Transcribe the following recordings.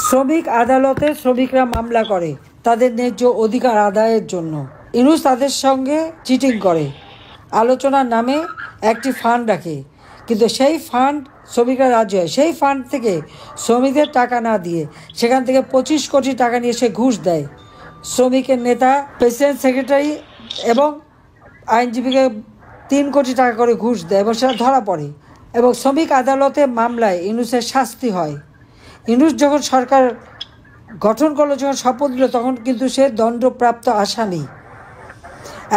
শ্রমিক আদালতে শ্রমিকরা মামলা করে তাদের ন্যায্য অধিকার আদায়ের জন্য। ইউনূস তাদের সঙ্গে চিটিং করে, আলোচনার নামে একটি ফান্ড রাখে, কিন্তু সেই ফান্ড শ্রমিকরা রাজি হয়। সেই ফান্ড থেকে শ্রমিকদের টাকা না দিয়ে সেখান থেকে 25 কোটি টাকা নিয়ে সে ঘুষ দেয়। শ্রমিকের নেতা, প্রেসিডেন্ট, সেক্রেটারি এবং আইনজীবীকে 3 কোটি টাকা করে ঘুষ দেয় এবং সেটা ধরা পড়ে এবং শ্রমিক আদালতে মামলায় ইউনূসের শাস্তি হয়। ইউনূস যখন সরকার গঠন করলো, যখন শপথ নিল, তখন কিন্তু সে দণ্ডপ্রাপ্ত আসামি,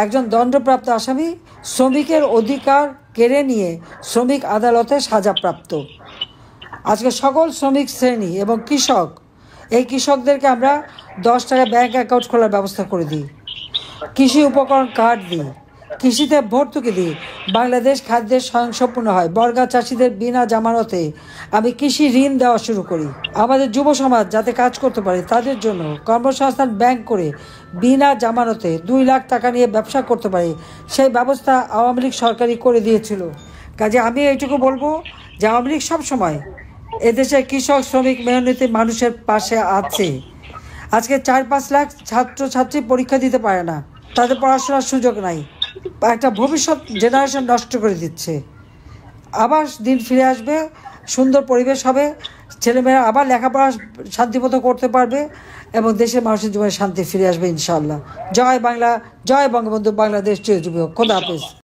একজন দণ্ডপ্রাপ্ত আসামি, শ্রমিকের অধিকার কেড়ে নিয়ে শ্রমিক আদালতে সাজাপ্রাপ্ত। আজকে সকল শ্রমিক শ্রেণী এবং কৃষক, এই কৃষকদেরকে আমরা 10 টাকা ব্যাংক অ্যাকাউন্ট খোলার ব্যবস্থা করে দিই, কৃষি উপকরণ কার্ড দিই, কৃষিতে ভর্তুকি দিই, বাংলাদেশ খাদ্যের স্বয়ংসম্পূর্ণ হয়। বর্গা চাষিদের বিনা জামানতে আমি কৃষি ঋণ দেওয়া শুরু করি। আমাদের যুব সমাজ যাতে কাজ করতে পারে তাদের জন্য কর্মসংস্থান ব্যাংক করে বিনা জামানতে 2 লাখ টাকা নিয়ে ব্যবসা করতে পারে, সেই ব্যবস্থা আওয়ামী লীগ সরকারই করে দিয়েছিল। কাজে আমি এইটুকু বলবো যে আওয়ামী লীগ সবসময় এদেশের কৃষক, শ্রমিক, মেহনতি মানুষের পাশে আছে। আজকে 4-5 লাখ ছাত্রছাত্রী পরীক্ষা দিতে পারে না, তাদের পড়াশোনার সুযোগ নাই, একটা ভবিষ্যৎ জেনারেশন নষ্ট করে দিচ্ছে। আবার দিন ফিরে আসবে, সুন্দর পরিবেশ হবে, ছেলেমেয়েরা আবার লেখাপড়া শান্তিমতো করতে পারবে এবং দেশের মানুষের জীবনে শান্তি ফিরে আসবে ইনশাআল্লাহ। জয় বাংলা, জয় বঙ্গবন্ধু, বাংলাদেশ চিরজীবী হোক। খোদা হাফেজ।